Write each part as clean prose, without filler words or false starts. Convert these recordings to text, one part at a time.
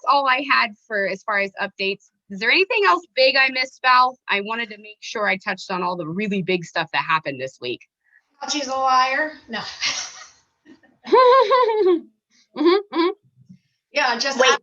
that's all I had for as far as updates. Is there anything else big I missed, Val? I wanted to make sure I touched on all the really big stuff that happened this week. She's a liar. No. Yeah, just wait.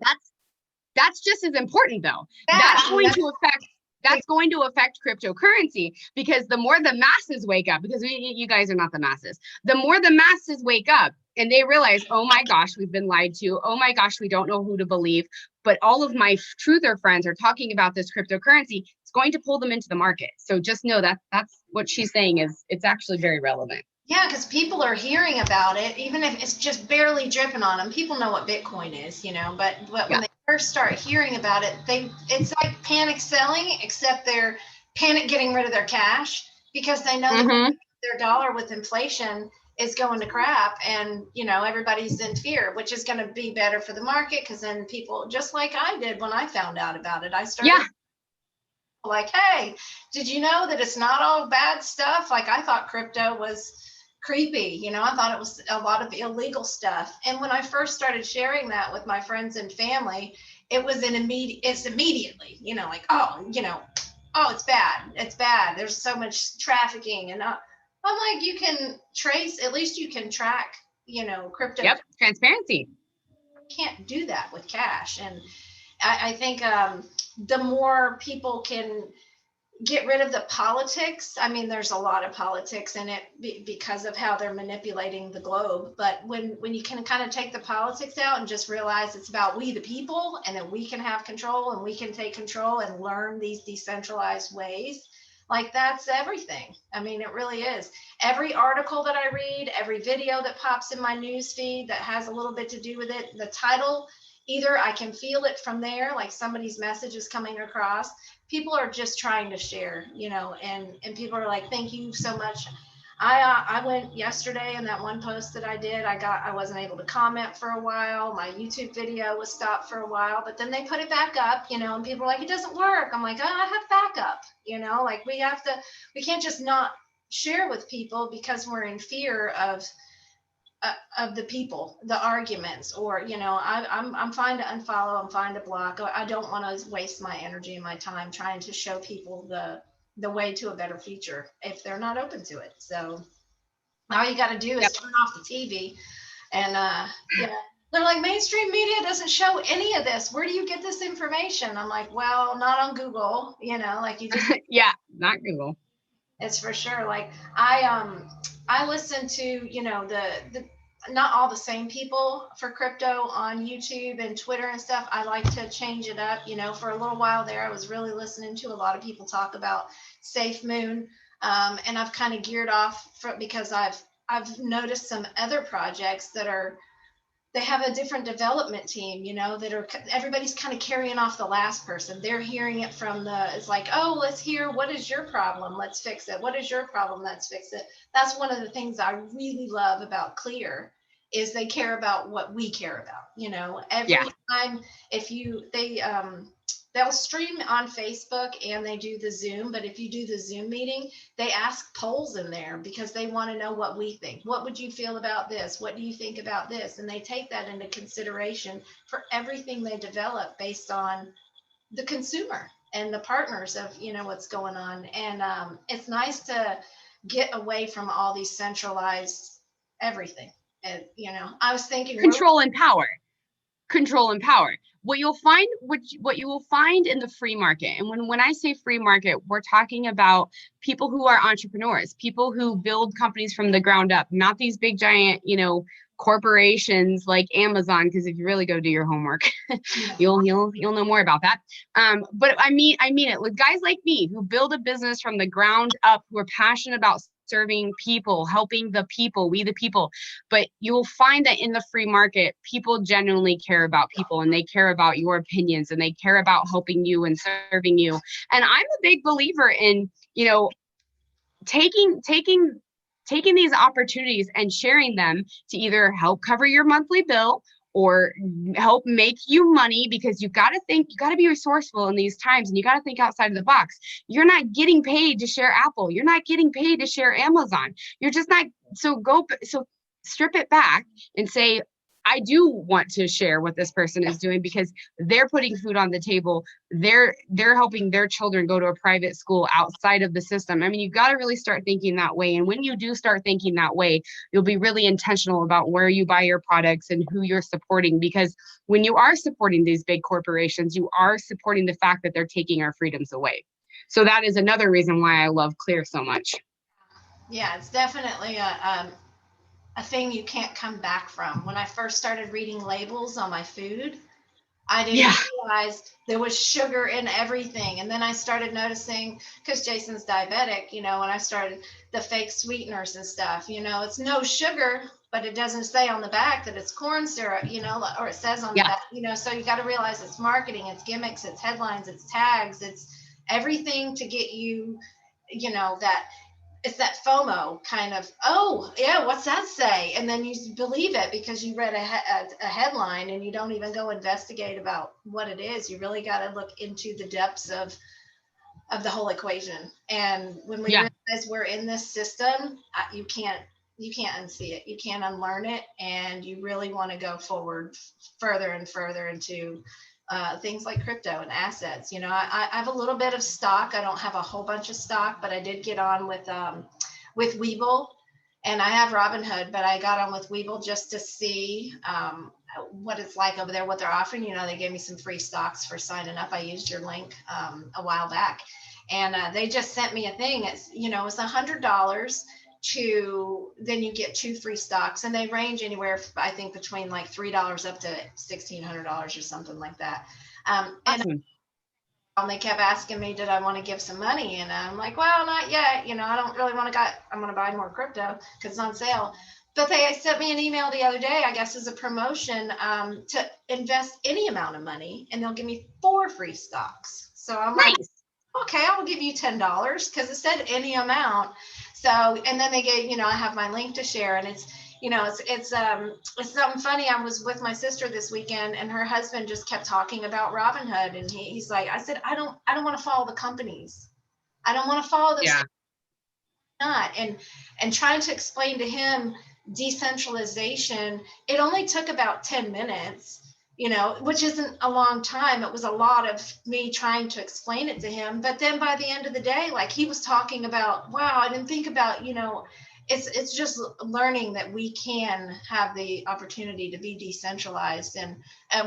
That's just as important, though. That's going to affect cryptocurrency, because the more the masses wake up, because you guys are not the masses, the more the masses wake up and they realize, oh my gosh, we've been lied to. Oh my gosh, we don't know who to believe. But all of my truther friends are talking about this cryptocurrency. It's going to pull them into the market. So just know that that's what she's saying, is it's actually very relevant. Yeah, because people are hearing about it, even if it's just barely dripping on them. People know what Bitcoin is, but when they first start hearing about it, it's like panic selling, except they're panic getting rid of their cash, because they know that their dollar with inflation is going to crap, and everybody's in fear, which is going to be better for the market, because then people, just like I did when I found out about it, I started like, hey, did you know that it's not all bad stuff? Like, I thought crypto was creepy, I thought it was a lot of illegal stuff. And when I first started sharing that with my friends and family, it was immediately, like, oh, it's bad. There's so much trafficking. And I'm like, you can trace, at least you can track, crypto. Yep, transparency. You can't do that with cash. And I think the more people can get rid of the politics. I mean, there's a lot of politics in it because of how they're manipulating the globe. But when you can kind of take the politics out and just realize it's about we the people, and that we can have control and we can take control and learn these decentralized ways, like, that's everything. I mean, it really is. Every article that I read, every video that pops in my news feed that has a little bit to do with it, the title, either I can feel it from there, like somebody's message is coming across. People are just trying to share, and people are like, thank you so much. I went yesterday, and that one post that I did, I wasn't able to comment for a while. My YouTube video was stopped for a while, but then they put it back up, and people are like, it doesn't work. I'm like, oh, I have backup, like we can't just not share with people because we're in fear of the people, the arguments, or I'm fine to unfollow, I'm fine to block. I don't want to waste my energy and my time trying to show people the way to a better future if they're not open to it. So all you got to do is turn off the TV, and they're like, mainstream media doesn't show any of this. Where do you get this information? I'm like, well, not on Google, like you just not Google. It's for sure. Like, I listen to, the not all the same people for crypto on YouTube and Twitter and stuff. I like to change it up. For a little while there, I was really listening to a lot of people talk about Safe Moon. And I've kind of geared off because I've noticed some other projects they have a different development team, everybody's kind of carrying off the last person. They're hearing it from it's like, oh, let's hear, what is your problem? Let's fix it. What is your problem? Let's fix it. That's one of the things I really love about Clear, is they care about what we care about. Every time, they'll stream on Facebook and they do the Zoom, but if you do the Zoom meeting, they ask polls in there because they want to know what we think. What would you feel about this? What do you think about this? And they take that into consideration for everything they develop based on the consumer and the partners of, what's going on. And it's nice to get away from all these centralized everything. And, I was thinking control and power. What you will find in the free market, and when I say free market, we're talking about people who are entrepreneurs, people who build companies from the ground up, not these big giant, corporations like Amazon, because if you really go do your homework, you'll know more about that. But I mean it with guys like me who build a business from the ground up, who are passionate about serving people, helping the people, we the people. But you will find that in the free market, people genuinely care about people, and they care about your opinions, and they care about helping you and serving you. And I'm a big believer in, taking these opportunities and sharing them to either help cover your monthly bill or help make you money, because you got to be resourceful in these times, and you got to think outside of the box. You're not getting paid to share Apple. You're not getting paid to share Amazon. You're just not. So strip it back and say, I do want to share what this person is doing because they're putting food on the table. They're helping their children go to a private school outside of the system. I mean, you've got to really start thinking that way. And when you do start thinking that way, you'll be really intentional about where you buy your products and who you're supporting. Because when you are supporting these big corporations, you are supporting the fact that they're taking our freedoms away. So that is another reason why I love Clear so much. Yeah, it's definitely a thing you can't come back from. When I first started reading labels on my food, I didn't realize there was sugar in everything. And then I started noticing, because Jason's diabetic, when I started the fake sweeteners and stuff, it's no sugar, but it doesn't say on the back that it's corn syrup, or it says on the back, so you got to realize it's marketing, it's gimmicks, it's headlines, it's tags, it's everything to get you, that it's that FOMO kind of, oh yeah, what's that say? And then you believe it because you read a headline, and you don't even go investigate about what it is. You really got to look into the depths of the whole equation. And when we realize we're in this system, you can't unsee it. You can't unlearn it. And you really want to go forward further and further into things like crypto and assets. I have a little bit of stock. I don't have a whole bunch of stock, but I did get on with Webull, and I have Robinhood, but I got on with Webull just to see what it's like over there, what they're offering. They gave me some free stocks for signing up. I used your link a while back, and they just sent me a thing. It's, it's $100 to, then you get 2 free stocks, and they range anywhere, I think, between like $3 up to $1,600 or something like that. Awesome. And they kept asking me, did I want to give some money? And I'm like, well, not yet. I don't really want to I'm going to buy more crypto because it's on sale. But they sent me an email the other day, I guess, as a promotion to invest any amount of money, and they'll give me 4 free stocks. So I'm like, okay, I'll give you $10 because it said any amount. So, and then they gave, I have my link to share, and it's, it's something funny. I was with my sister this weekend, and her husband just kept talking about Robinhood, and he's like, I said, I don't want to follow the companies. I don't want to follow those. Yeah. Not. And trying to explain to him decentralization, it only took about 10 minutes, which isn't a long time. It was a lot of me trying to explain it to him. But then by the end of the day, like, he was talking about, wow, I didn't think about, it's just learning that we can have the opportunity to be decentralized. And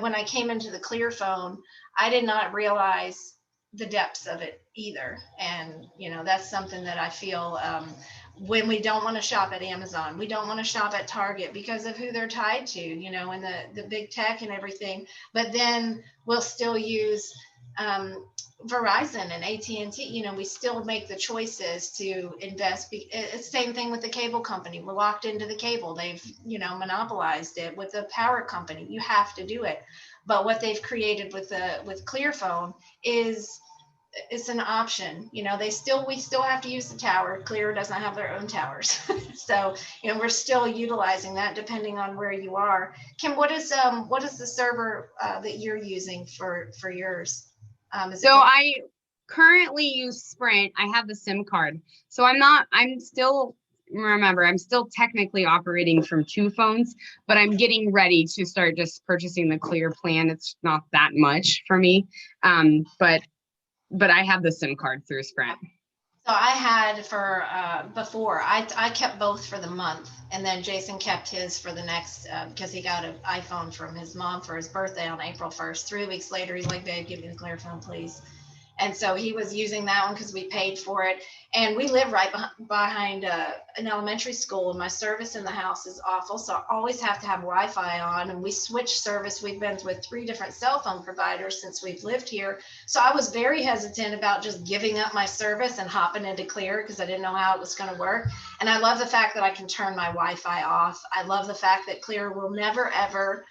when I came into the Clear phone, I did not realize the depths of it either. And, that's something that I feel when we don't want to shop at Amazon, we don't want to shop at Target because of who they're tied to, and the big tech and everything. But then we'll still use Verizon and AT&T, we still make the choices to invest. It's the same thing with the cable company. We're locked into the cable. They've, monopolized it. With the power company, you have to do it. But what they've created with ClearPhone is, it's an option. We still have to use the tower. Clear doesn't have their own towers. So, we're still utilizing that depending on where you are. Kim, what is the server that you're using for yours? I currently use Sprint. I have the SIM card. So I'm still technically operating from 2 phones, but I'm getting ready to start just purchasing the Clear plan. It's not that much for me. But I have the SIM card through Sprint. So I had for before, I kept both for the month, and then Jason kept his for the next, because he got an iPhone from his mom for his birthday on April 1st. 3 weeks later, he's like, babe, give me the Clear phone, please. And so he was using that one because we paid for it. And we live right behind an elementary school, and my service in the house is awful. So I always have to have Wi-Fi on, and we switch service. We've been with 3 different cell phone providers since we've lived here. So I was very hesitant about just giving up my service and hopping into Clear because I didn't know how it was going to work. And I love the fact that I can turn my Wi-Fi off. I love the fact that Clear will never, ever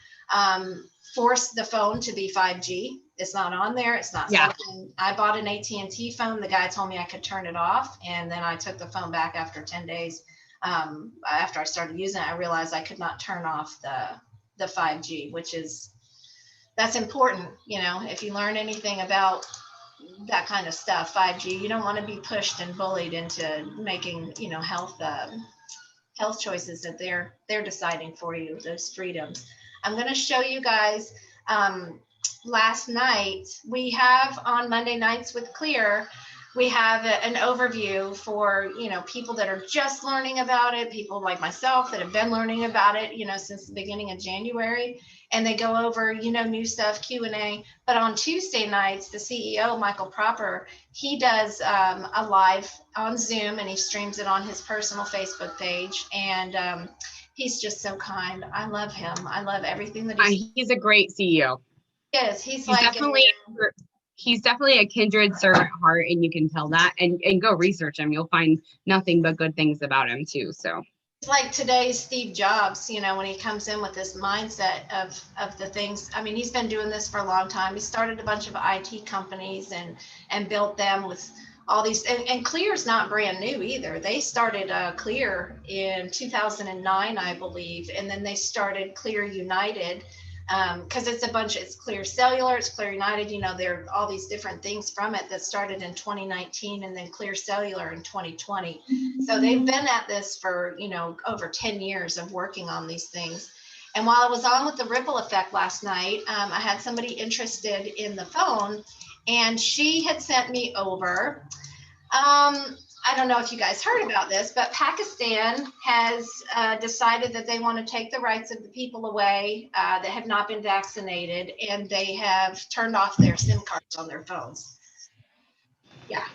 force the phone to be 5G. It's not on there. It's not something. I bought an AT&T phone. The guy told me I could turn it off, and then I took the phone back after 10 days. After I started using it, I realized I could not turn off the 5G, that's important. If you learn anything about that kind of stuff, 5G, you don't want to be pushed and bullied into making, health choices that they're deciding for you, those freedoms. I'm going to show you guys. Last night, we have on Monday nights with Clear, we have an overview for, people that are just learning about it, people like myself that have been learning about it, since the beginning of January, and they go over, new stuff, Q&A. But on Tuesday nights, the CEO, Michael Proper, he does a live on Zoom, and he streams it on his personal Facebook page. And he's just so kind. I love him. I love everything that he's a great CEO. Yes, he's like he's definitely a kindred servant heart, and you can tell that. And go research him. You'll find nothing but good things about him too. So it's like today's Steve Jobs, when he comes in with this mindset of the things. I mean, he's been doing this for a long time. He started a bunch of IT companies and built them with all these, and Clear's not brand new either. They started Clear in 2009, I believe, and then they started Clear United. Because it's Clear Cellular, it's Clear United, there are all these different things from it that started in 2019, and then Clear Cellular in 2020. So they've been at this for, over 10 years of working on these things. And while I was on with the ripple effect last night, I had somebody interested in the phone, and she had sent me over, I don't know if you guys heard about this, but Pakistan has decided that they want to take the rights of the people away that have not been vaccinated, and they have turned off their SIM cards on their phones. Yeah.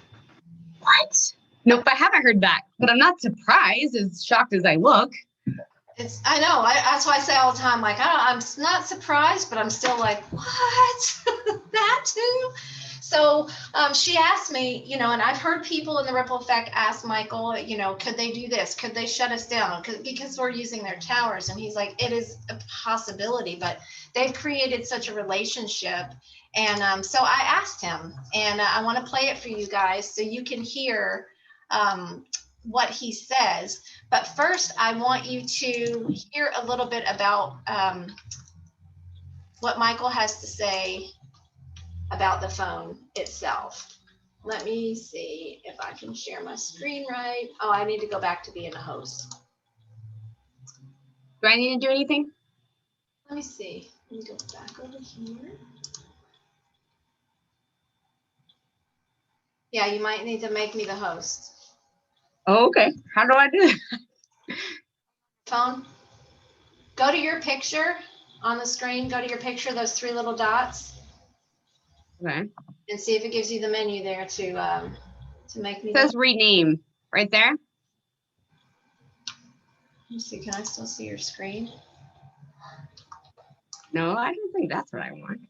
What? Nope, I haven't heard that, but I'm not surprised, as shocked as I look. I know. That's why I say all the time, like, I'm not surprised, but I'm still like, what? That too? So she asked me, and I've heard people in the ripple effect ask Michael, could they do this? Could they shut us down? Because we're using their towers. And he's like, it is a possibility, but they've created such a relationship. And so I asked him, and I want to play it for you guys so you can hear what he says. But first, I want you to hear a little bit about what Michael has to say about the phone itself. Let me see if I can share my screen right. Oh, I need to go back to being a host. Do I need to do anything? Let me see. Let me go back over here. Yeah, you might need to make me the host. Oh, okay. How do I do it? Phone. Go to your picture on the screen. Go to your picture, those three little dots. Okay. And see if it gives you the menu there to make me. It says rename right there. Let me see. Can I still see your screen? No, I don't think that's what I want.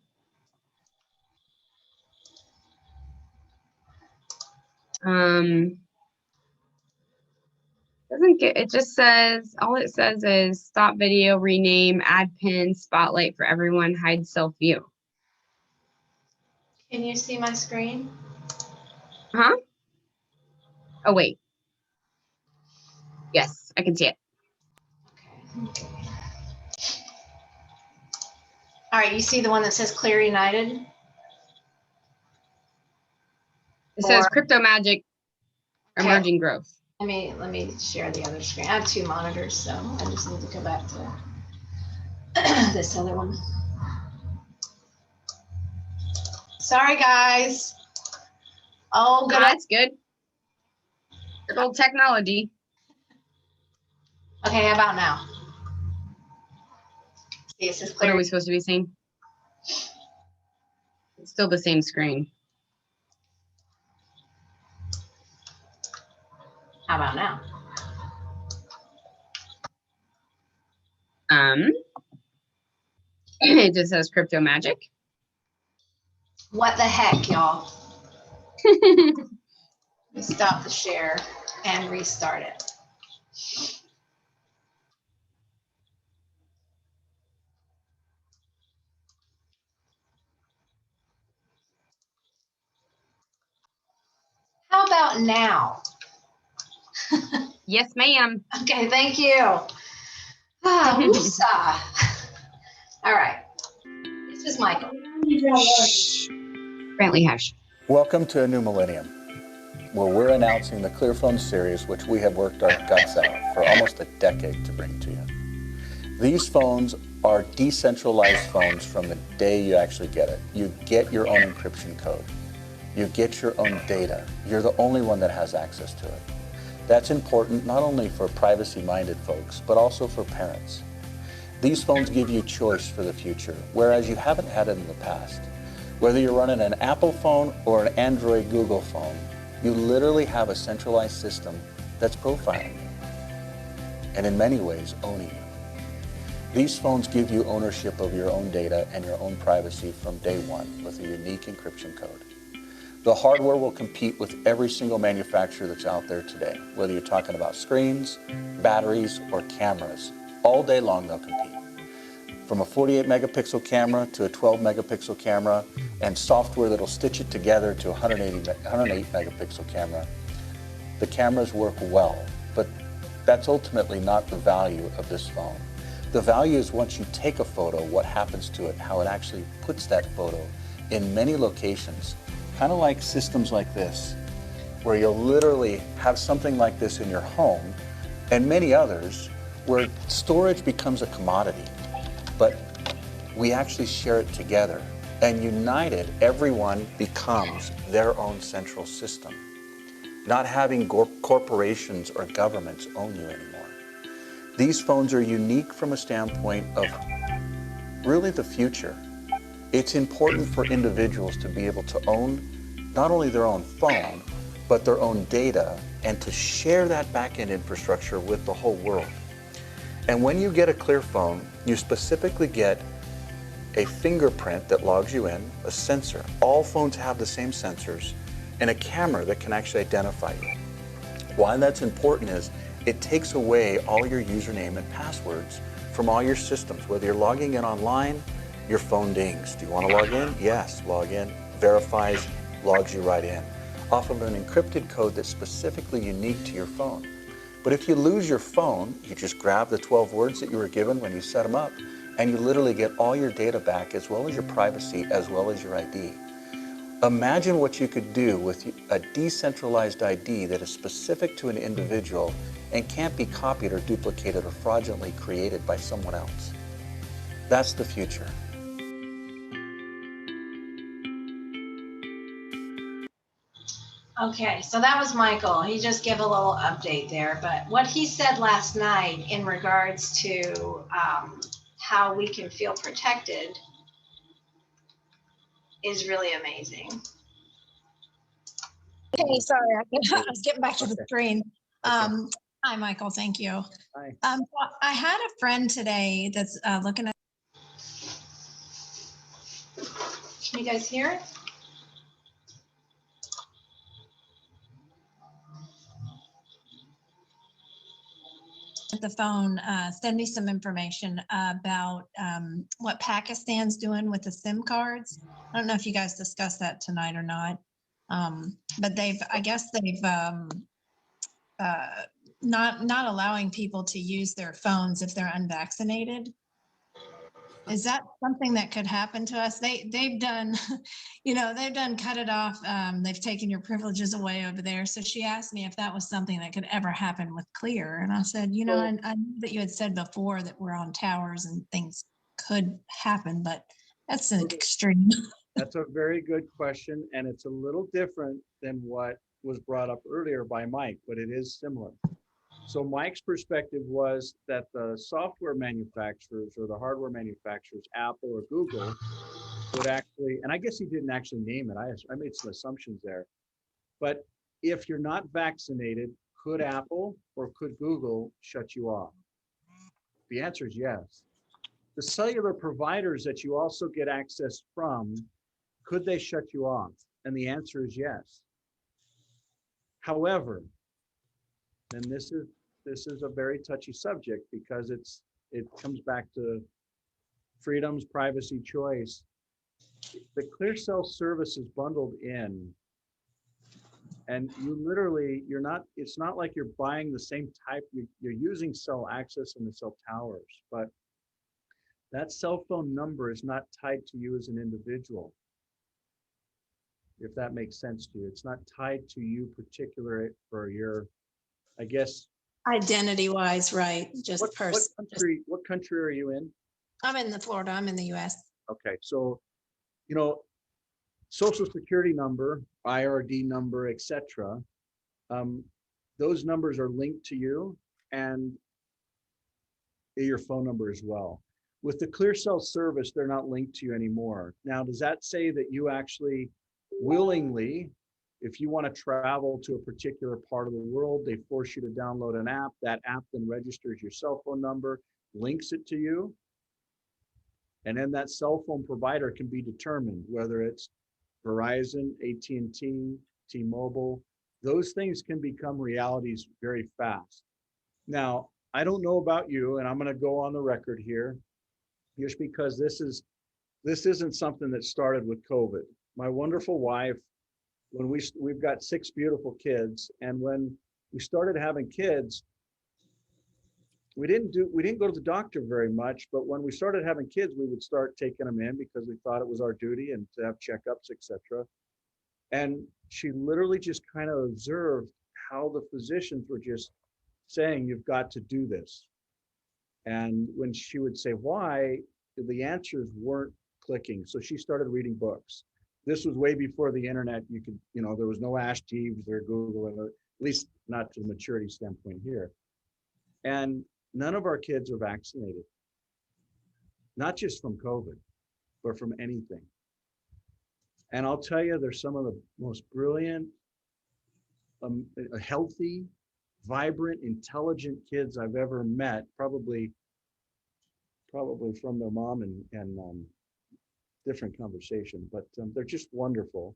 Doesn't get, it just says, all it says is stop video, rename, add pin, spotlight for everyone, hide self view. Can you see my screen? Huh? Oh, wait. Yes, I can see it. Okay. All right, you see the one that says Clear United? It says Crypto Magic Emerging Growth. Let me share the other screen. I have two monitors, so I just need to go back to this other one. Sorry, guys. Oh, good. That's good. Good old technology. Okay, how about now? See, it says Clear. What are we supposed to be seeing? It's still the same screen. How about now? It just says Crypto Magic. What the heck, y'all? Let me stop the share and restart it. How about now? Yes, ma'am. Okay, thank you. Woosah. All right. This is Michael. Brantley Hush. Welcome to a new millennium, where we're announcing the ClearPhone series, which we have worked our guts out for almost a decade to bring to you. These phones are decentralized phones from the day you actually get it. You get your own encryption code. You get your own data. You're the only one that has access to it. That's important not only for privacy-minded folks, but also for parents. These phones give you choice for the future, whereas you haven't had it in the past. Whether you're running an Apple phone or an Android Google phone, you literally have a centralized system that's profiling you, and in many ways, owning you. These phones give you ownership of your own data and your own privacy from day one with a unique encryption code. The hardware will compete with every single manufacturer that's out there today, whether you're talking about screens, batteries, or cameras. All day long they'll compete. From a 48 megapixel camera to a 12 megapixel camera and software that'll stitch it together to a 108 megapixel camera, the cameras work well, but that's ultimately not the value of this phone. The value is once you take a photo, what happens to it, how it actually puts that photo in many locations, kind of like systems like this, where you'll literally have something like this in your home and many others where storage becomes a commodity, but we actually share it together. And united, everyone becomes their own central system, not having corporations or governments own you anymore. These phones are unique from a standpoint of really the future. It's important for individuals to be able to own not only their own phone, but their own data, and to share that backend infrastructure with the whole world. And when you get a Clear phone, you specifically get a fingerprint that logs you in, a sensor. All phones have the same sensors, and a camera that can actually identify you. Why that's important is it takes away all your username and passwords from all your systems. Whether you're logging in online, your phone dings. Do you want to log in? Yes, log in. Verifies, logs you right in, off of an encrypted code that's specifically unique to your phone. But if you lose your phone, you just grab the 12 words that you were given when you set them up, and you literally get all your data back, as well as your privacy, as well as your ID. Imagine what you could do with a decentralized ID that is specific to an individual and can't be copied or duplicated or fraudulently created by someone else. That's the future. Okay, so that was Michael. He just gave a little update there, but what he said last night in regards to how we can feel protected is really amazing. Hey, sorry, I was getting back to the screen. Hi, Michael, thank you. Hi. I had a friend today that's looking at Can you guys hear it? the phone, send me some information about what Pakistan's doing with the SIM cards. I don't know if you guys discussed that tonight or not, but I guess they've not allowing people to use their phones if they're unvaccinated. Is that something that could happen to us? They've done, they've done cut it off. They've taken your privileges away over there. So she asked me if that was something that could ever happen with Clear. And I said, I knew that you had said before that we're on towers and things could happen, but that's an extreme. That's a very good question, and it's a little different than what was brought up earlier by Mike, but it is similar. So Mike's perspective was that the software manufacturers or the hardware manufacturers, Apple or Google, would actually, and I guess he didn't actually name it, I made some assumptions there, but if you're not vaccinated, could Apple or could Google shut you off? The answer is yes. The cellular providers that you also get access from, could they shut you off? And the answer is yes. However, and this is a very touchy subject because it comes back to freedoms, privacy, choice. The ClearCell service is bundled in, and you literally, it's not like you're buying the same type, you're using cell access in the cell towers, but that cell phone number is not tied to you as an individual. If that makes sense to you, it's not tied to you particular for your, I guess, Identity wise, right? Just What person. what country are you in? I'm in the Florida. I'm in the US. Okay, so social security number, IRD number, etc. Those numbers are linked to you and your phone number as well. With the ClearCell service, they're not linked to you anymore. Now, does that say that you actually willingly, if you want to travel to a particular part of the world, they force you to download an app, that app then registers your cell phone number, links it to you, and then that cell phone provider can be determined, whether it's Verizon, AT&T, T-Mobile, those things can become realities very fast. Now, I don't know about you, and I'm going to go on the record here, just because this isn't something that started with COVID. My wonderful wife, when we've got 6 beautiful kids, and when we started having kids, we didn't go to the doctor very much, but when we started having kids, we would start taking them in because we thought it was our duty and to have checkups, etc. And she literally just kind of observed how the physicians were just saying, you've got to do this. And when she would say why, the answers weren't clicking. So she started reading books. This was way before the internet. You could, there was no Ask Jeeves or Google, at least not to the maturity standpoint here. And none of our kids are vaccinated, not just from COVID, but from anything. And I'll tell you, they're some of the most brilliant, healthy, vibrant, intelligent kids I've ever met, probably from their mom and different conversation, but they're just wonderful.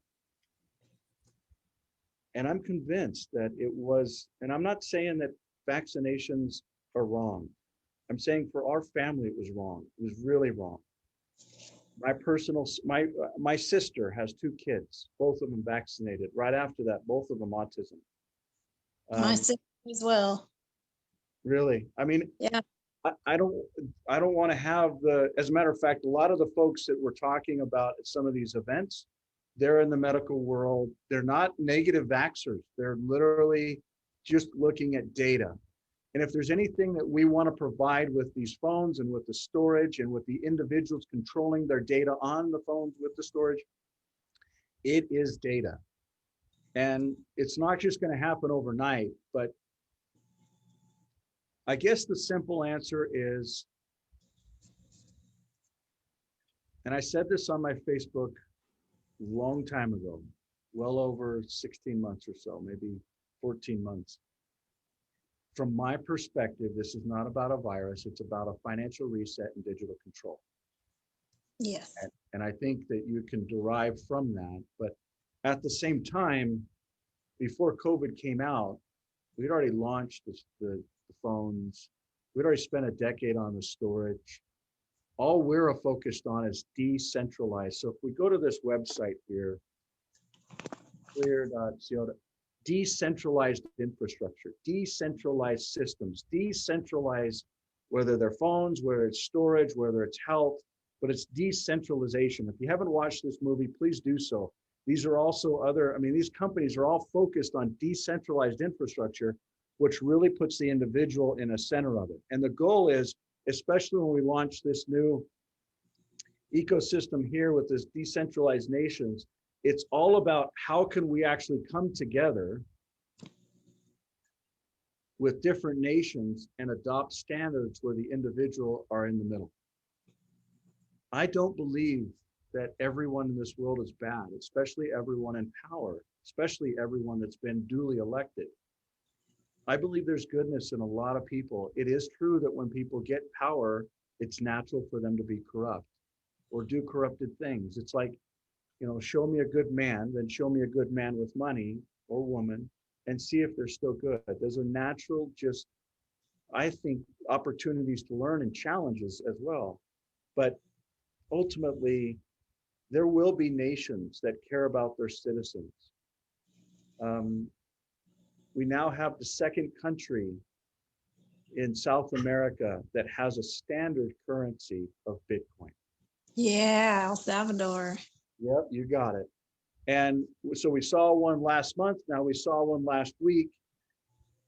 And I'm convinced that it was, and I'm not saying that vaccinations are wrong. I'm saying for our family, it was wrong. It was really wrong. My sister has 2 kids, both of them vaccinated. Right after that, both of them autism. My sister as well. Really? I mean, Yeah. I don't want to have as a matter of fact, a lot of the folks that we're talking about at some of these events, they're in the medical world. They're not negative vaxxers. They're literally just looking at data. And if there's anything that we want to provide with these phones and with the storage and with the individuals controlling their data on the phones with the storage, it is data. And it's not just going to happen overnight, but I guess the simple answer is, and I said this on my Facebook a long time ago, well over 16 months or so, maybe 14 months. From my perspective, this is not about a virus, it's about a financial reset and digital control. Yes. And I think that you can derive from that. But at the same time, before COVID came out, we'd already launched the phones. We'd already spent a decade on the storage. All we're focused on is decentralized. So if we go to this website here, clear.co, decentralized infrastructure, decentralized systems, decentralized, whether they're phones, whether it's storage, whether it's health, but it's decentralization. If you haven't watched this movie, please do so. These are also these companies are all focused on decentralized infrastructure, which really puts the individual in the center of it. And the goal is, especially when we launch this new ecosystem here with this decentralized nations, it's all about how can we actually come together with different nations and adopt standards where the individual are in the middle. I don't believe that everyone in this world is bad, especially everyone in power, especially everyone that's been duly elected. I believe there's goodness in a lot of people. It is true that when people get power, it's natural for them to be corrupt or do corrupted things. It's like, show me a good man, then show me a good man with money or woman and see if they're still good. There's a natural, I think, opportunities to learn and challenges as well. But ultimately, there will be nations that care about their citizens. We now have the second country in South America that has a standard currency of Bitcoin. Yeah, El Salvador. Yep, you got it. And so we saw one last month. Now we saw one last week.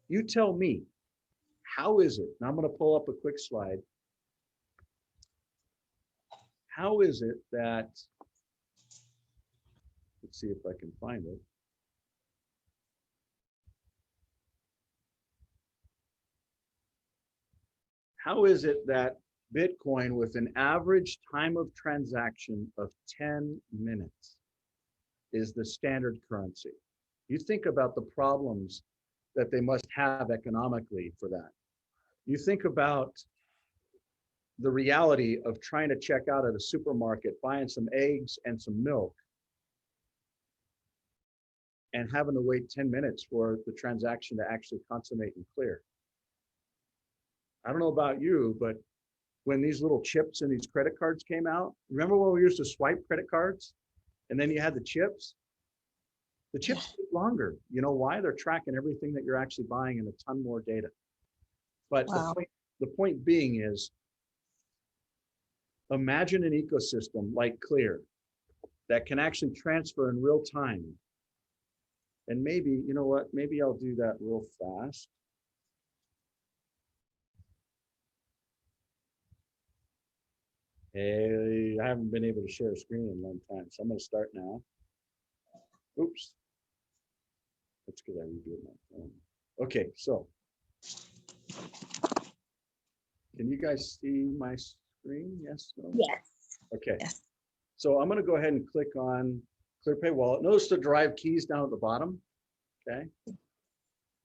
You tell me, how is it? Now I'm going to pull up a quick slide. How is it that, let's see if I can find it. How is it that Bitcoin, with an average time of transaction of 10 minutes, is the standard currency? You think about the problems that they must have economically for that. You think about the reality of trying to check out at a supermarket, buying some eggs and some milk, and having to wait 10 minutes for the transaction to actually consummate and clear. I don't know about you, but when these little chips and these credit cards came out, remember when we used to swipe credit cards and then you had the chips? The chips take longer. You know why? They're tracking everything that you're actually buying and a ton more data. But Wow. the point being is, imagine an ecosystem like Clear that can actually transfer in real time. And maybe, you know what, maybe I'll do that real fast. Hey, I haven't been able to share a screen in a long time, so I'm going to start now. Oops. That's because I reviewed my phone. Okay, so can you guys see my screen? Yes? No? Yes. Okay. Yes. So I'm going to go ahead and click on ClearPAY Wallet. Notice the drive keys down at the bottom. Okay.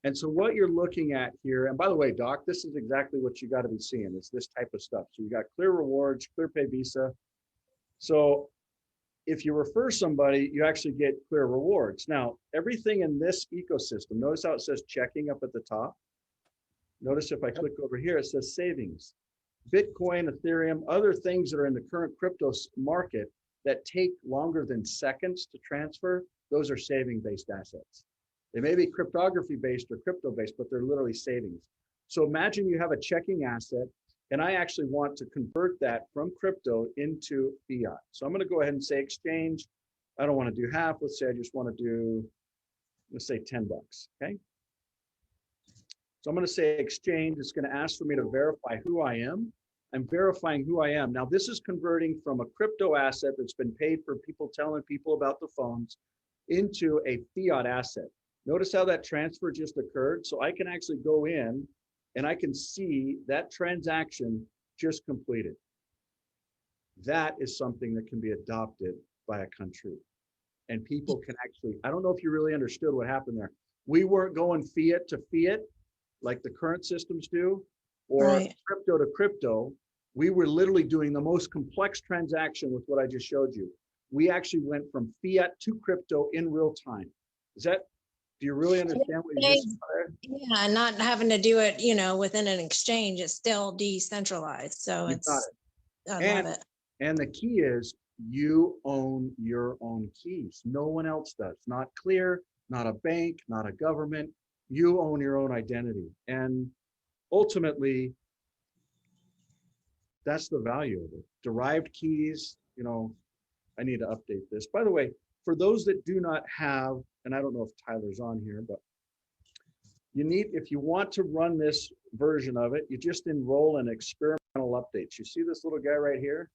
And so what you're looking at here, and by the way, Doc, this is exactly what you got to be seeing. It's this type of stuff. So you got Clear Rewards, ClearPay Visa. So if you refer somebody, you actually get Clear Rewards. Now, everything in this ecosystem, notice how it says checking up at the top. Notice if I click over here, it says savings. Bitcoin, Ethereum, other things that are in the current crypto market that take longer than seconds to transfer, those are saving-based assets. They may be cryptography-based or crypto-based, but they're literally savings. So imagine you have a checking asset, and I actually want to convert that from crypto into fiat. So I'm going to go ahead and say exchange. I don't want to do half. Let's say I just want to do, let's say 10 bucks, okay? So I'm going to say exchange. It's going to ask for me to verify who I am. I'm verifying who I am. Now, this is converting from a crypto asset that's been paid for people telling people about the phones into a fiat asset. Notice how that transfer just occurred. So I can actually go in and I can see that transaction just completed. That is something that can be adopted by a country. And people can actually, I don't know if you really understood what happened there. We weren't going fiat to fiat like the current systems do, or Right. crypto to crypto. We were literally doing the most complex transaction with what I just showed you. We actually went from fiat to crypto in real time. Is that, do you really understand what you just said? Yeah, not having to do it, you know, within an exchange, it's still decentralized. So You got it's, I And- love it. And the key is you own your own keys. No one else does. Not Clear, not a bank, not a government. You own your own identity. And ultimately, that's the value of it. Derived keys, you know, I need to update this. By the way, for those that do not have, and I don't know if Tyler's on here, but you need, if you want to run this version of it, you just enroll in experimental updates. You see this little guy right here?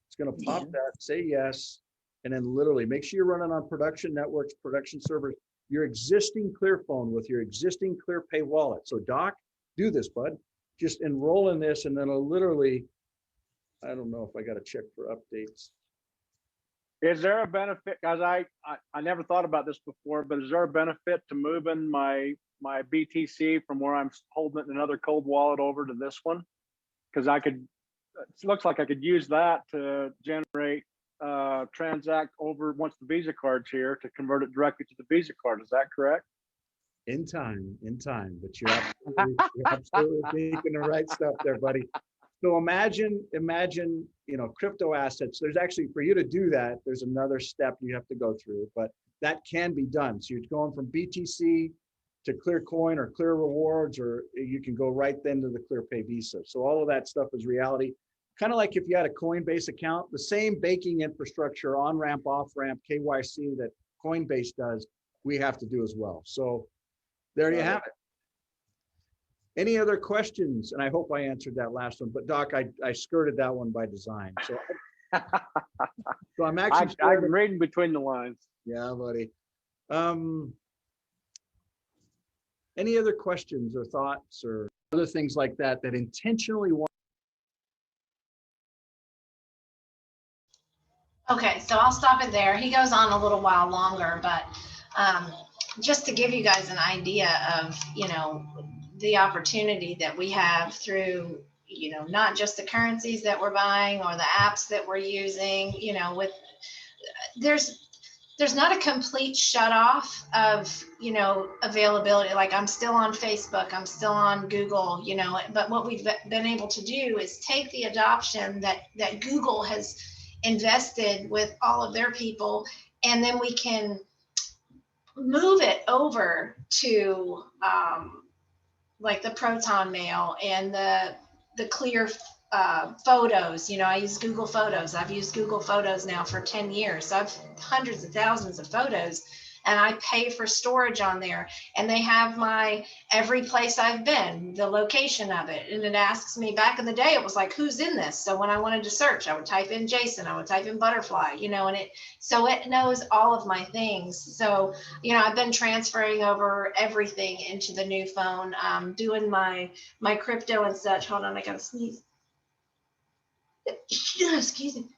It's going to pop that, say yes, and then literally make sure you're running on production networks, production servers, your existing ClearPhone with your existing ClearPay wallet. So Doc, do this, bud. Just enroll in this, and then it'll literally, I don't know if I got to check for updates. Is there a benefit, guys? I never thought about this before, but is there a benefit to moving my BTC from where I'm holding it in another cold wallet over to this one? Because I could, it looks like I could use that to generate, transact over once the Visa card's here to convert it directly to the Visa card. Is that correct? In time, but you're absolutely thinking the right stuff there, buddy. So imagine, you know, crypto assets. There's actually, for you to do that, there's another step you have to go through, but that can be done. So you're going from BTC to ClearCoin or Clear Rewards, or you can go right then to the ClearPay Visa. So all of that stuff is reality. Kind of like if you had a Coinbase account, the same banking infrastructure, on-ramp, off-ramp, KYC that Coinbase does, we have to do as well. So there you have it. Any other questions? And I hope I answered that last one, but Doc, I skirted that one by design. So, so I'm actually I'm reading between the lines. yeah, buddy. Any other questions or thoughts or other things like that that intentionally want? Okay, so I'll stop it there. He goes on a little while longer, but just to give you guys an idea of, you know, the opportunity that we have through, you know, not just the currencies that we're buying or the apps that we're using, you know, with there's not a complete shut off of, you know, availability. Like I'm still on Facebook, I'm still on Google, you know, but what we've been able to do is take the adoption that Google has invested with all of their people, and then we can move it over to like the Proton Mail and the Clear Photos. You know, I use Google Photos. I've used Google Photos now for 10 years. So I've hundreds of thousands of photos, and I pay for storage on there. And they have my every place I've been, the location of it. And it asks me, back in the day, it was like, who's in this? So when I wanted to search, I would type in Jason, I would type in butterfly, you know, and so it knows all of my things. So, you know, I've been transferring over everything into the new phone, doing my crypto and such. Hold on, I gotta sneeze. Excuse me.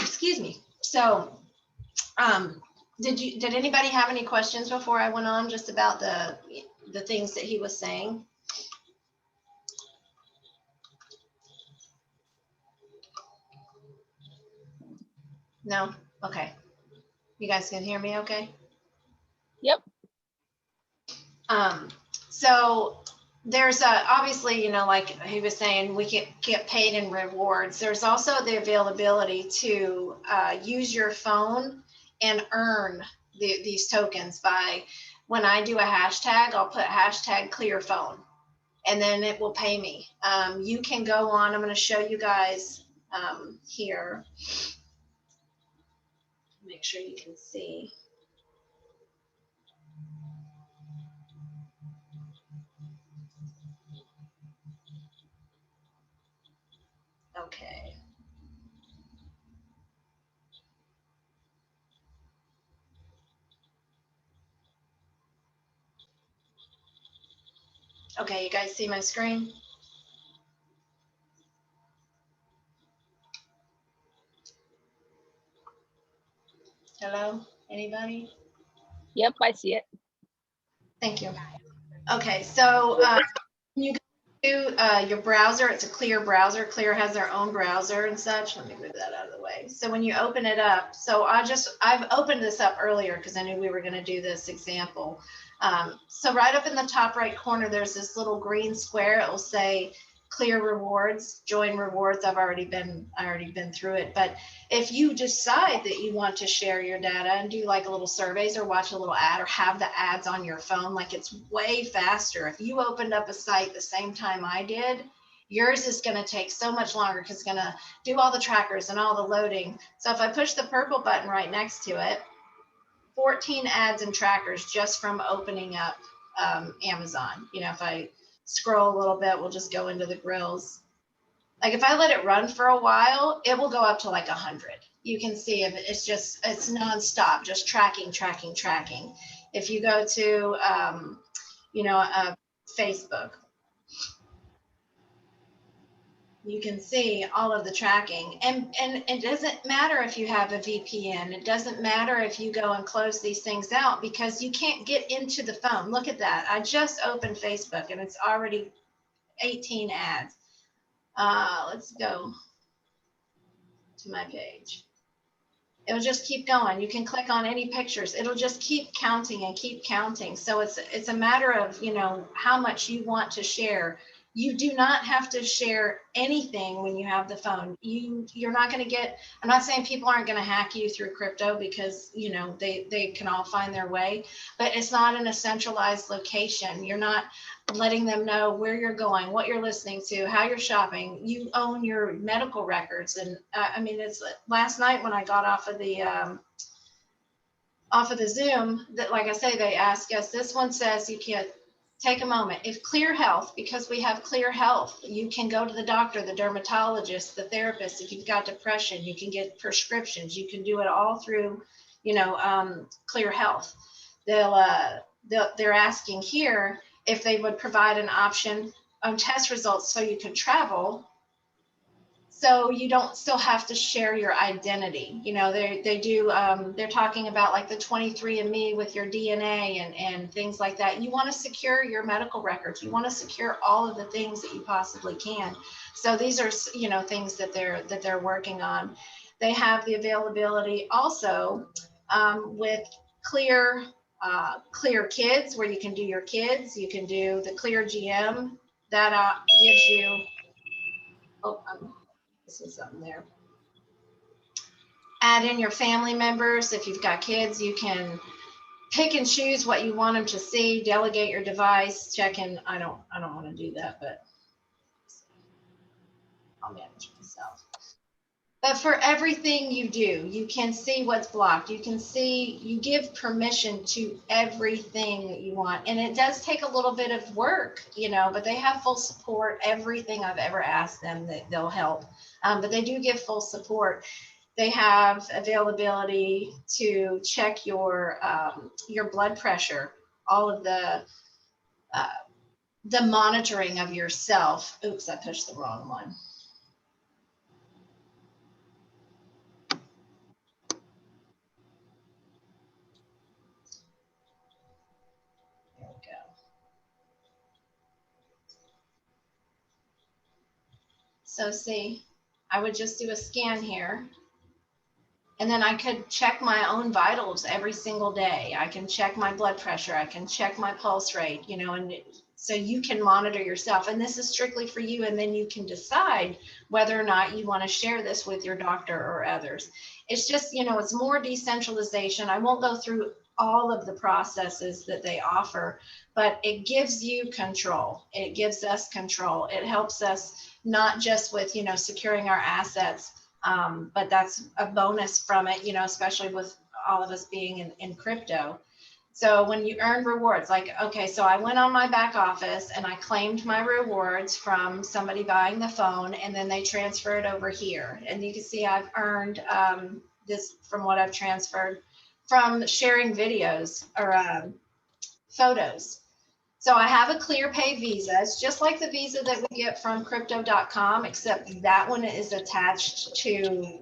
Excuse me. So, did anybody have any questions before I went on just about the things that he was saying? No? Okay. You guys can hear me okay? Yep. So there's obviously, you know, like he was saying, we get paid in rewards. There's also the availability to use your phone and earn these tokens by, when I do a hashtag, I'll put hashtag clear phone, and then it will pay me. You can go on, I'm going to show you guys here. Make sure you can see. Okay. Okay, you guys see my screen? Hello, anybody? Yep, I see it. Thank you. Okay, so when you go to your browser, it's a Clear browser. Clear has their own browser and such. Let me move that out of the way. So when you open it up, so I've opened this up earlier because I knew we were going to do this example. So right up in the top right corner, there's this little green square. It will say Clear Rewards, join rewards. I already been through it. But if you decide that you want to share your data and do like a little surveys or watch a little ad or have the ads on your phone, like it's way faster. If you opened up a site the same time I did, yours is going to take so much longer because it's going to do all the trackers and all the loading. So if I push the purple button right next to it, 14 ads and trackers just from opening up Amazon. You know, if I scroll a little bit, we'll just go into the grills. Like if I let it run for a while, it will go up to like 100. You can see if it's nonstop, just tracking. If you go to, you know, Facebook, you can see all of the tracking, and it doesn't matter if you have a VPN. It doesn't matter if you go and close these things out because you can't get into the phone. Look at that. I just opened Facebook and it's already 18 ads. Let's go to my page. It'll just keep going. You can click on any pictures. It'll just keep counting and keep counting. So it's a matter of, you know, how much you want to share. You do not have to share anything when you have the phone. You're not going to get, I'm not saying people aren't going to hack you through crypto because, you know, they can all find their way, but it's not in a centralized location. You're not letting them know where you're going, what you're listening to, how you're shopping. You own your medical records. And I mean, it's last night when I got off of the Zoom, that, like I say, they ask us, this one says you can't take a moment. If Clear Health, because we have Clear Health, you can go to the doctor, the dermatologist, the therapist. If you've got depression, you can get prescriptions. You can do it all through, Clear Health. They're asking here if they would provide an option on test results so you can travel, so you don't still have to share your identity. They do, they're talking about like the 23andMe with your DNA and things like that. You want to secure your medical records. You want to secure all of the things that you possibly can. So these are, things that they're working on. They have the availability also with Clear Kids, where you can do your kids. You can do the Clear GM that gives you, this is something there. Add in your family members. If you've got kids, you can pick and choose what you want them to see, delegate your device, check in. I don't want to do that, but I'll manage myself. But for everything you do, you can see what's blocked. You can see, you give permission to everything that you want. And it does take a little bit of work, but they have full support. Everything I've ever asked them, that they'll help. But they do give full support. They have availability to check your blood pressure, all of the monitoring of yourself. Oops, I pushed the wrong one. There we go. So see, I would just do a scan here. And then I could check my own vitals every single day. I can check my blood pressure. I can check my pulse rate, and so you can monitor yourself. And this is strictly for you. And then you can decide whether or not you want to share this with your doctor or others. It's just, it's more decentralization. I won't go through all of the processes that they offer, but it gives you control. It gives us control. It helps us not just with, securing our assets, but that's a bonus from it, especially with all of us being in crypto. So when you earn rewards, like, okay, so I went on my back office and I claimed my rewards from somebody buying the phone, and then they transfer it over here. And you can see I've earned this from what I've transferred from sharing videos or photos. So I have a ClearPay Visa. It's just like the Visa that we get from crypto.com, except that one is attached to,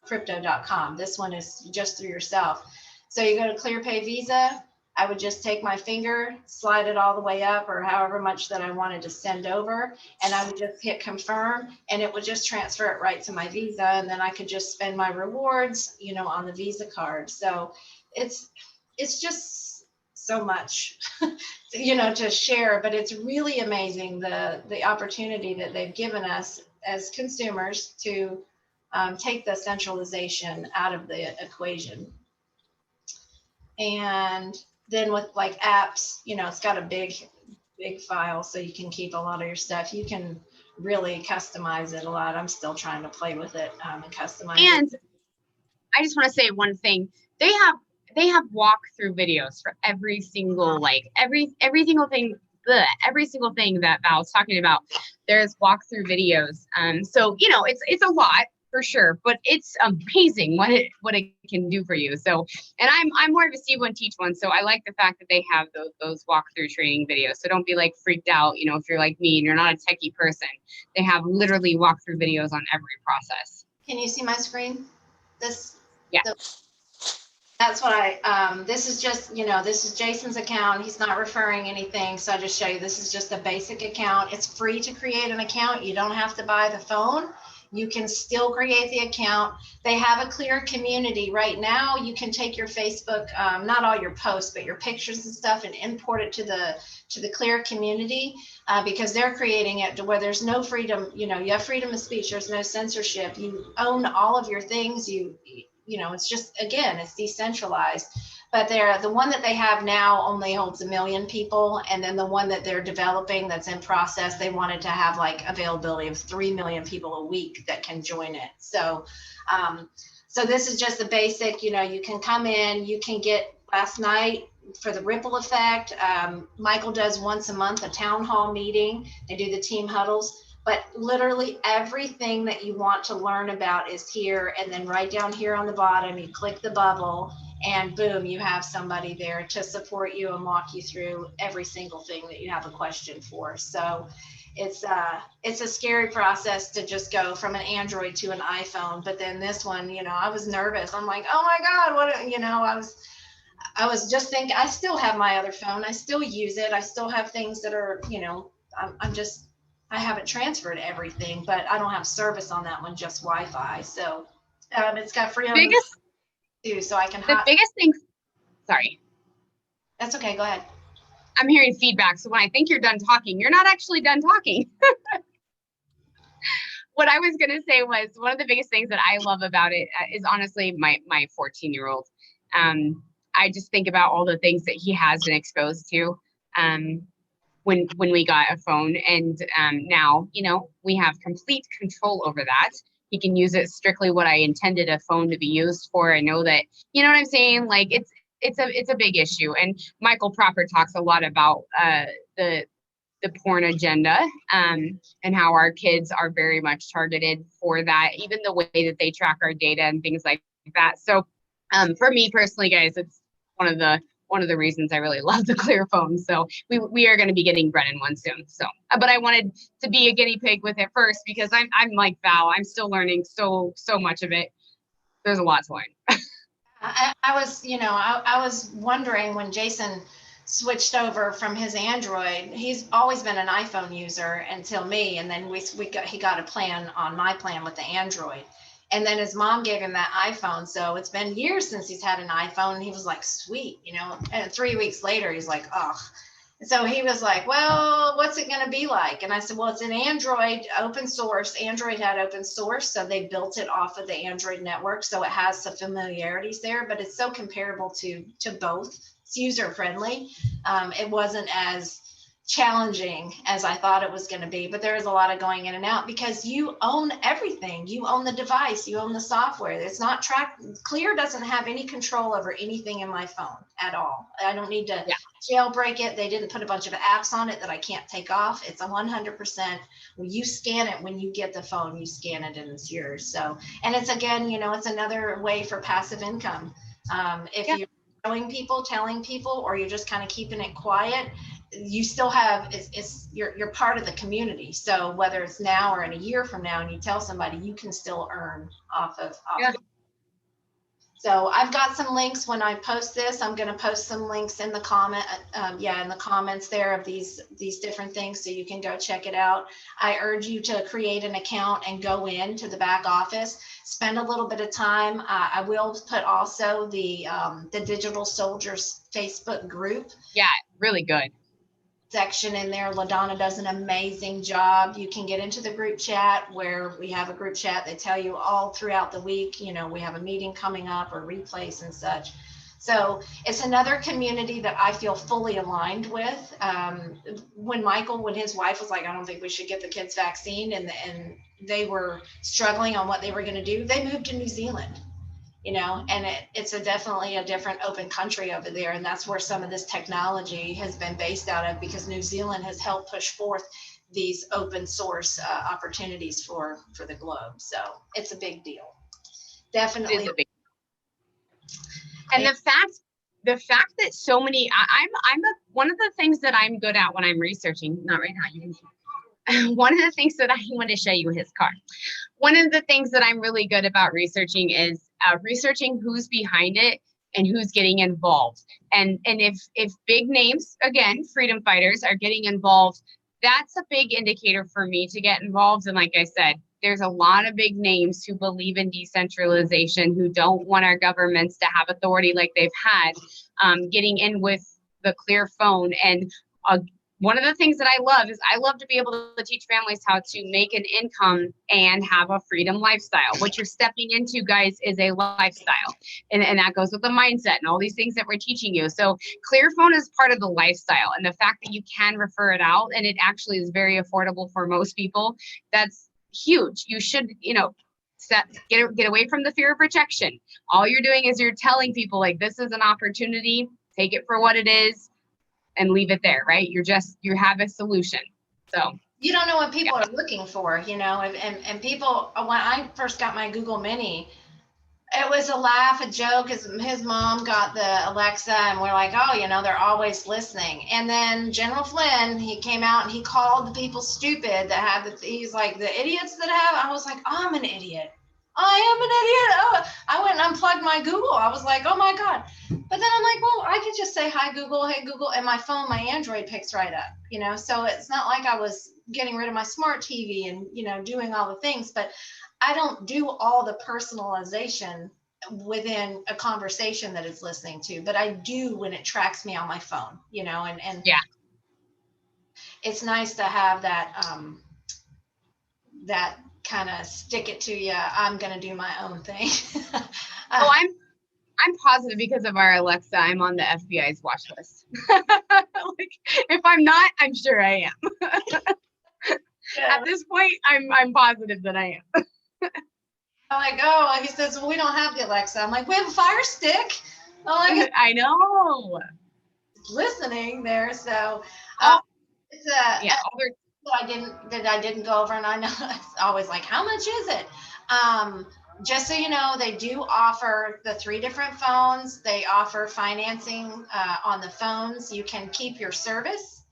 crypto.com. This one is just through yourself. So you go to ClearPay Visa. I would just take my finger, slide it all the way up, or however much that I wanted to send over, and I would just hit confirm, and it would just transfer it right to my Visa, and then I could just spend my rewards, on the Visa card. So it's just so much, to share, but it's really amazing the opportunity that they've given us as consumers to take the centralization out of the equation. And then with like apps, it's got a big file, so you can keep a lot of your stuff. You can really customize it a lot. I'm still trying to play with it and customize it. And I just want to say one thing. They have walkthrough videos for every single, every single thing that Val was talking about. There's walkthrough videos. So, it's a lot for sure, but it's amazing what it can do for you. So, and I'm more of a see one, teach one. So I like the fact that they have those walkthrough training videos. So don't be freaked out, if you're like me and you're not a techie person. They have literally walkthrough videos on every process. Can you see my screen? Yeah. That's what this is just, this is Jason's account. He's not referring anything. So I just show you, this is just a basic account. It's free to create an account. You don't have to buy the phone. You can still create the account. They have a Clear community right now. You can take your Facebook, not all your posts, but your pictures and stuff, and import it to the Clear community because they're creating it to where there's no freedom. You have freedom of speech. There's no censorship. You own all of your things. It's just, again, it's decentralized. But the one that they have now only holds 1 million people. And then the one that they're developing that's in process, they wanted to have availability of 3 million people a week that can join it. So, so this is just the basic, you can come in, you can get, last night, for the ripple effect. Michael does once a month a town hall meeting. They do the team huddles. But literally everything that you want to learn about is here. And then right down here on the bottom, you click the bubble and boom, you have somebody there to support you and walk you through every single thing that you have a question for. So it's a scary process to just go from an Android to an iPhone. But then this one, you know, I was nervous. I'm like, oh my God, what, you know, I was just thinking, I still have my other phone. I still use it. I still have things that are, you know, I haven't transferred everything, but I don't have service on that one, just Wi-Fi. So it's got free on Biggest, too, so I can the biggest thing, sorry, That's okay. Go ahead. I'm hearing feedback. So when I think you're done talking, you're not actually done talking. What I was going to say was one of the biggest things that I love about it is honestly my 14-year-old. I just think about all the things that he has been exposed to when we got a phone, and now, you know, we have complete control over that. He can use it strictly what I intended a phone to be used for. I know that, you know what I'm saying? Like it's a big issue. And Michael Proper talks a lot about the porn agenda and how our kids are very much targeted for that, even the way that they track our data and things like that. So for me personally, guys, it's one of the reasons I really love the Clear phone. So we are going to be getting Brennan one soon. So, but I wanted to be a guinea pig with it first because I'm like Val, I'm still learning so much of it. There's a lot to learn. I was, you know, I was wondering when Jason switched over from his Android. He's always been an iPhone user until me, and then he got a plan on my plan with the Android. And then his mom gave him that iPhone. So it's been years since he's had an iPhone. And he was like, sweet, you know, and 3 weeks later, he's like, oh. So he was like, well, what's it going to be like? And I said, well, it's an Android open source. Android had open source. So they built it off of the Android network. So it has some familiarities there, but it's so comparable to both. It's user friendly. It wasn't as challenging as I thought it was going to be, but there is a lot of going in and out because you own everything. You own the device, you own the software. It's not tracked. Clear doesn't have any control over anything in my phone at all. I don't need to jailbreak it. They didn't put a bunch of apps on it that I can't take off. It's 100%. When you scan it, when you get the phone, you scan it and it's yours. So, and it's, again, you know, it's another way for passive income. If you're showing people, telling people, or you're just kind of keeping it quiet, you still have, you're part of the community. So whether it's now or in a year from now and you tell somebody, you can still earn off of it. So I've got some links when I post this. I'm going to post some links in the in the comments there of these different things, so you can go check it out. I urge you to create an account and go into the back office, spend a little bit of time. I will put also the Digital Soldiers Facebook group. Yeah, really good Section in there. LaDonna does an amazing job. You can get into the group chat where we have a group chat. They tell you all throughout the week, you know, we have a meeting coming up or replays and such. So it's another community that I feel fully aligned with. When his wife was like, I don't think we should get the kids vaccine, and they were struggling on what they were going to do, they moved to New Zealand. You know, and it's definitely a different open country over there. And that's where some of this technology has been based out of, because New Zealand has helped push forth these open source opportunities for the globe. So it's a big deal. Definitely. And the fact that so many, one of the things that I'm good at when I'm researching, not right now, you can, one of the things that I want to show you his car. One of the things that I'm really good about researching is researching who's behind it and who's getting involved. And if big names, again, freedom fighters, are getting involved, that's a big indicator for me to get involved. And like I said, there's a lot of big names who believe in decentralization, who don't want our governments to have authority like they've had, getting in with the Clear phone. And one of the things that I love is I love to be able to teach families how to make an income and have a freedom lifestyle. What you're stepping into, guys, is a lifestyle. And that goes with the mindset and all these things that we're teaching you. So ClearPhone is part of the lifestyle. And the fact that you can refer it out, and it actually is very affordable for most people, that's huge. You should, you know, get away from the fear of rejection. All you're doing is you're telling people, like, this is an opportunity. take it for what it is and leave it there, right? You have a solution. So you don't know what people are looking for, you know, and people, when I first got my Google Mini, it was a laugh, a joke. His mom got the Alexa, and we're like, oh, you know, they're always listening. And then General Flynn, he came out and he called the people stupid that had he's like, the idiots that have. I was like, oh, I'm an idiot. I am an idiot. Oh, I went and unplugged my Google. I was like, oh my God. But then I'm like, well, I could just say, hi, Google, hey, Google. And my phone, my Android picks right up, you know? So it's not like I was getting rid of my smart TV and, you know, doing all the things, but I don't do all the personalization within a conversation that it's listening to, but I do when it tracks me on my phone, you know, and yeah, it's nice to have that kind of stick it to you. I'm going to do my own thing. oh, I'm positive because of our Alexa, I'm on the FBI's watch list. Like, if I'm not, I'm sure I am. Yeah. At this point, I'm positive that I am. I'm like, oh, he says, well, we don't have the Alexa. I'm like, we have a Fire Stick. Oh, like, I know. listening there. So it's Yeah, that I didn't go over, and I know it's always like, how much is it? Just so you know, they do offer the 3 different phones. They offer financing on the phones. You can keep your service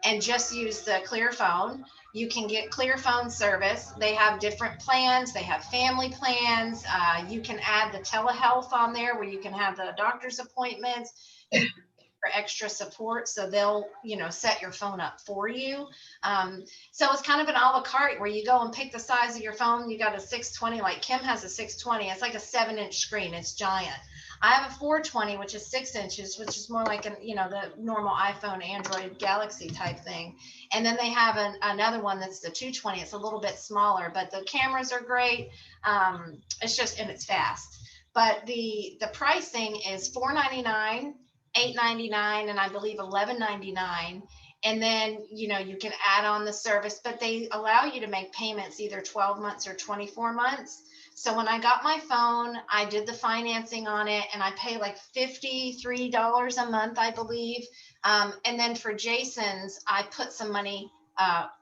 and just use the Clear phone. You can get Clear phone service. They have different plans. They have family plans. You can add the telehealth on there where you can have the doctor's appointments for extra support. So they'll, you know, set your phone up for you. So it's kind of an a la carte where you go and pick the size of your phone. You got a 620, like Kim has a 620. It's like a 7-inch screen. It's giant. I have a 420, which is 6 inches, which is more like an, you know, the normal iPhone, Android, Galaxy type thing. And then they have another one that's the 220. It's a little bit smaller, but the cameras are great. It's just, and it's fast. But the pricing is $499, $899, and I believe $1199. And then, you know, you can add on the service, but they allow you to make payments either 12 months or 24 months. So when I got my phone, I did the financing on it, and I pay like $53 a month, I believe. And then for Jason's, I put some money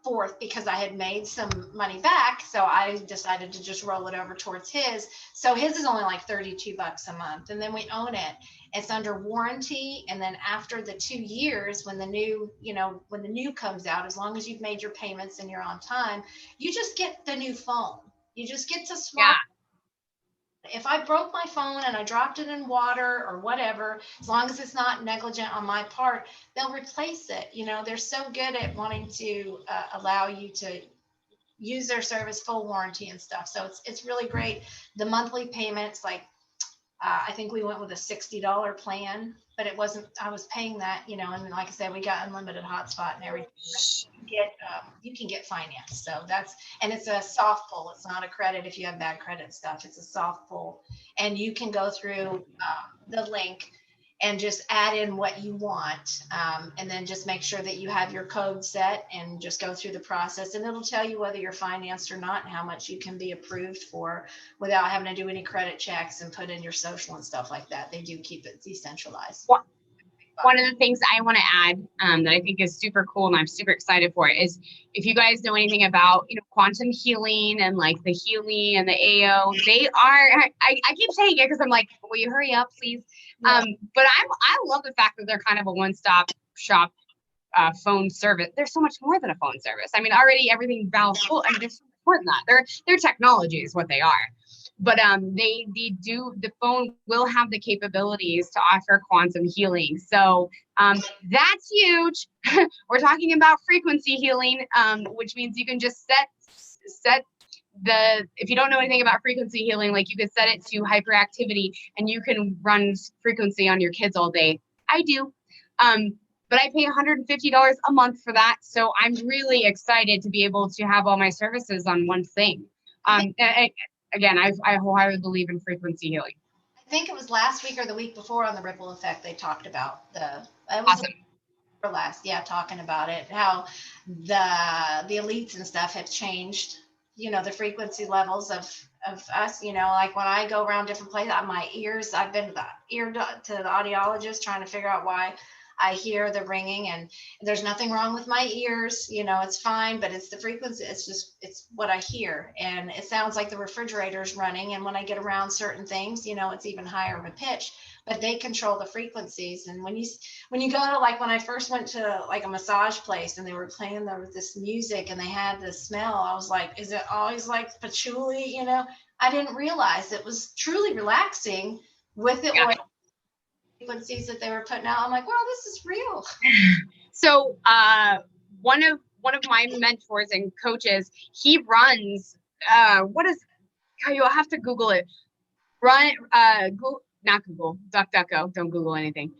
forth because I had made some money back. So I decided to just roll it over towards his. So his is only like $32 a month. And then we own it. It's under warranty. And then after the 2 years, when the new, you know, when the new comes out, as long as you've made your payments and you're on time, you just get the new phone. You just get to swap. Yeah. If I broke my phone and I dropped it in water or whatever, as long as it's not negligent on my part, they'll replace it. You know, they're so good at wanting to allow you to use their service, full warranty and stuff. So it's really great. The monthly payments, like I think we went with a $60 plan, but it wasn't, I was paying that, you know, and like I said, we got unlimited hotspot and everything. You can get finance. So that's, and it's a soft pull. It's not a credit if you have bad credit stuff. It's a soft pull, and you can go through the link and just add in what you want. And then just make sure that you have your code set and just go through the process, and it'll tell you whether you're financed or not and how much you can be approved for without having to do any credit checks and put in your social and stuff like that. They do keep it decentralized. One of the things I want to add that I think is super cool and I'm super excited for is if you guys know anything about, you know, quantum healing and like the healing and the AO, they are, I keep saying it because I'm like, will you hurry up, please? Yeah. But I love the fact that they're kind of a one-stop shop phone service. There's so much more than a phone service. I mean, already everything Valve's full. I mean, there's so much more than that. Their technology is what they are. But they do, the phone will have the capabilities to offer quantum healing. So that's huge. We're talking about frequency healing, which means you can just set the, if you don't know anything about frequency healing, like you could set it to hyperactivity and you can run frequency on your kids all day. I do. But I pay $150 a month for that. So I'm really excited to be able to have all my services on one thing. Again, I wholeheartedly believe in frequency healing. I think it was last week or the week before on the Ripple Effect, they talked about Awesome. Talking about it, how the elites and stuff have changed the frequency levels of us, like when I go around different places, my ears, I've been to the audiologist trying to figure out why I hear the ringing, and there's nothing wrong with my ears, it's fine, but it's the frequency. It's what I hear. And it sounds like the refrigerator's running. And when I get around certain things, it's even higher of a pitch, but they control the frequencies. And when you go to, like, when I first went to like a massage place and they were playing this music and they had this smell, I was like, is it always like patchouli? I didn't realize it was truly relaxing with it. Yeah. Frequencies that they were putting out. I'm like, well, this is real. So one of my mentors and coaches, he runs you'll have to Google it. Not Google, DuckDuckGo, don't Google anything.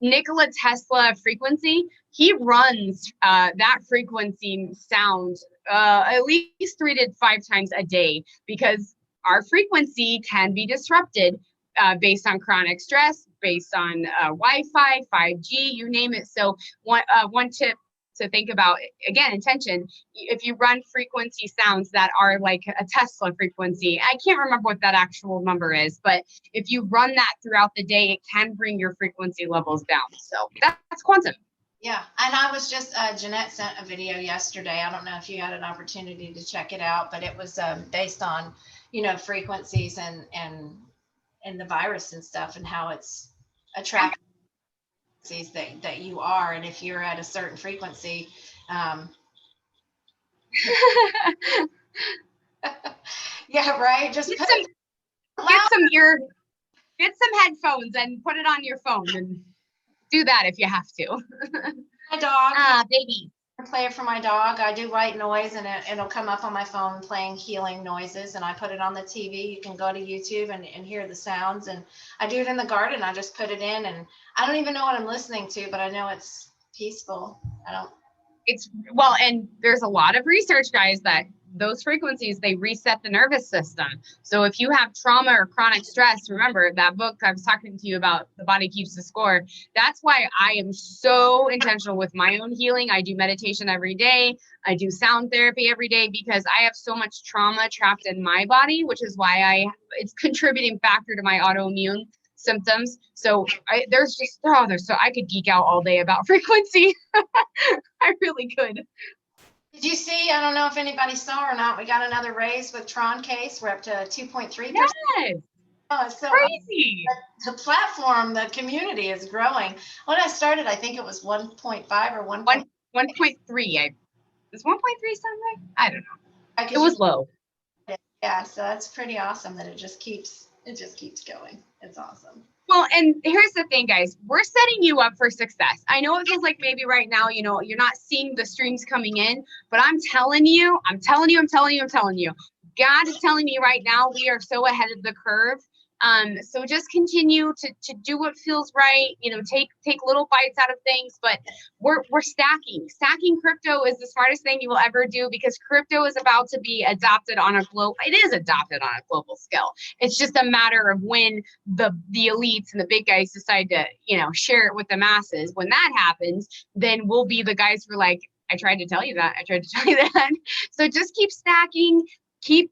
Nikola Tesla frequency, he runs that frequency sound at least 3 to 5 times a day, because our frequency can be disrupted based on chronic stress, based on Wi-Fi, 5G, you name it. So one tip to think about, again, intention. If you run frequency sounds that are like a Tesla frequency, I can't remember what that actual number is, but if you run that throughout the day, it can bring your frequency levels down. So that's quantum. Yeah. And I was just, Jeanette sent a video yesterday. I don't know if you had an opportunity to check it out, but it was based on, frequencies and the virus and stuff, and how it's attracting that you are. And if you're at a certain frequency, yeah, right. Just get some headphones and put it on your phone and do that if you have to. My dog, baby. I play it for my dog. I do white noise, and it'll come up on my phone playing healing noises, and I put it on the TV. You can go to YouTube and hear the sounds. And I do it in the garden. I just put it in, and I don't even know what I'm listening to, but I know it's peaceful. And there's a lot of research, guys, that those frequencies, they reset the nervous system. So if you have trauma or chronic stress, remember that book I was talking to you about, The Body Keeps the Score. That's why I am so intentional with my own healing. I do meditation every day. I do sound therapy every day, because I have so much trauma trapped in my body, which is why it's contributing factor to my autoimmune symptoms. So I could geek out all day about frequency. I really could. Did you see? I don't know if anybody saw or not. We got another raise with Tron case. We're up to 2.3%. Yes. Oh, it's so crazy. The platform, the community is growing. When I started, I think it was 1.5 or 1.3. 1.3. Is 1.3 sound right? I don't know. It was low. Yeah, so that's pretty awesome that it just keeps going. It's awesome. Well, and here's the thing, guys, we're setting you up for success. I know it feels like maybe right now, you're not seeing the streams coming in, but I'm telling you, God is telling me right now, we are so ahead of the curve. So just continue to do what feels right, take little bites out of things, but we're stacking crypto is the smartest thing you will ever do, because crypto is about to be adopted on a global scale. It's just a matter of when the elites and the big guys decide to, share it with the masses. When that happens, then we'll be the guys who are like, I tried to tell you that. So just keep stacking, keep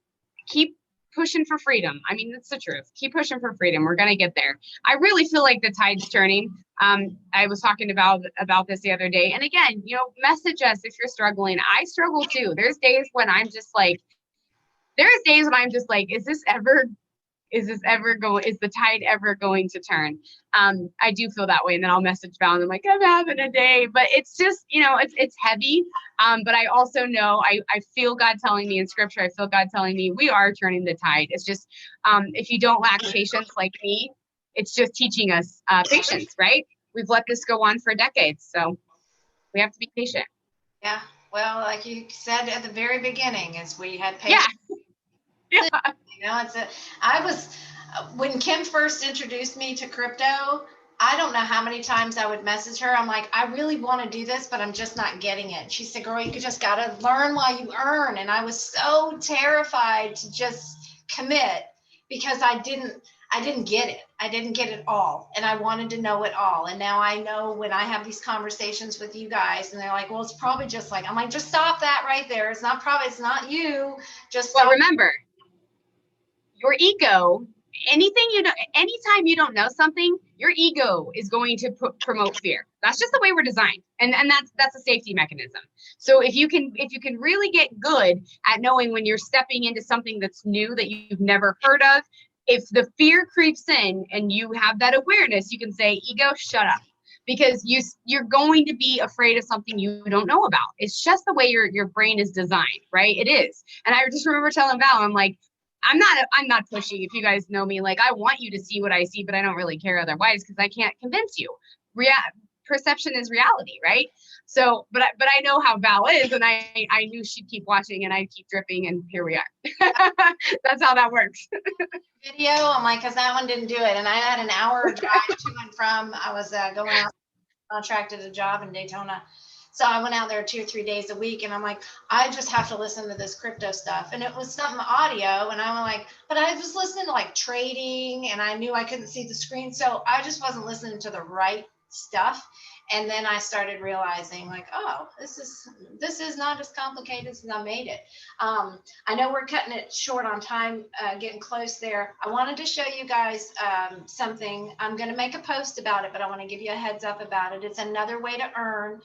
pushing for freedom. I mean, that's the truth. Keep pushing for freedom. We're going to get there. I really feel like the tide's turning. I was talking about this the other day. And again, message us if you're struggling. I struggle too. There's days when I'm just like, is the tide ever going to turn? I do feel that way. And then I'll message Val and I'm like, I'm having a day, but it's just, it's heavy. But I also know, I feel God telling me in scripture, I feel God telling me we are turning the tide. It's just, if you don't lack patience like me, it's just teaching us patience, right? We've let this go on for decades. So we have to be patient. Yeah. Well, like you said at the very beginning, is we had patience. Yeah. When Kim first introduced me to crypto, I don't know how many times I would message her. I'm like, I really want to do this, but I'm just not getting it. She said, girl, you just got to learn while you earn. And I was so terrified to just commit, because I I didn't get it. I didn't get it all. And I wanted to know it all. And now I know when I have these conversations with you guys and they're like, well, it's probably just like, I'm like, just stop that right there. It's not you. Just Well, stop. remember, your ego, anything you know, anytime you don't know something, your ego is going to promote fear. That's just the way we're designed. And that's a safety mechanism. So if you can really get good at knowing when you're stepping into something that's new that you've never heard of, if the fear creeps in and you have that awareness, you can say, ego, shut up. Because you're going to be afraid of something you don't know about. It's just the way your brain is designed, right? It is. And I just remember telling Val, I'm like, I'm not pushing. If you guys know me, like I want you to see what I see, but I don't really care otherwise because I can't convince you. Perception is reality, right? So, but I know how Val is, and I knew she'd keep watching, and I'd keep dripping, and here we are. That's how that works. Video, I'm like, because that one didn't do it, and I had an hour drive to and from. I was going out contracted a job in Daytona. So I went out there 2 or 3 days a week and I'm like, I just have to listen to this crypto stuff. And it was something audio. And I'm like, but I was listening to like trading and I knew I couldn't see the screen. So I just wasn't listening to the right stuff. And then I started realizing like, oh, this is not as complicated as I made it. I know we're cutting it short on time, getting close there. I wanted to show you guys something. I'm going to make a post about it, but I want to give you a heads up about it. It's another way to earn.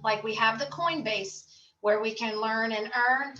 Like we have the Coinbase where we can learn and earn.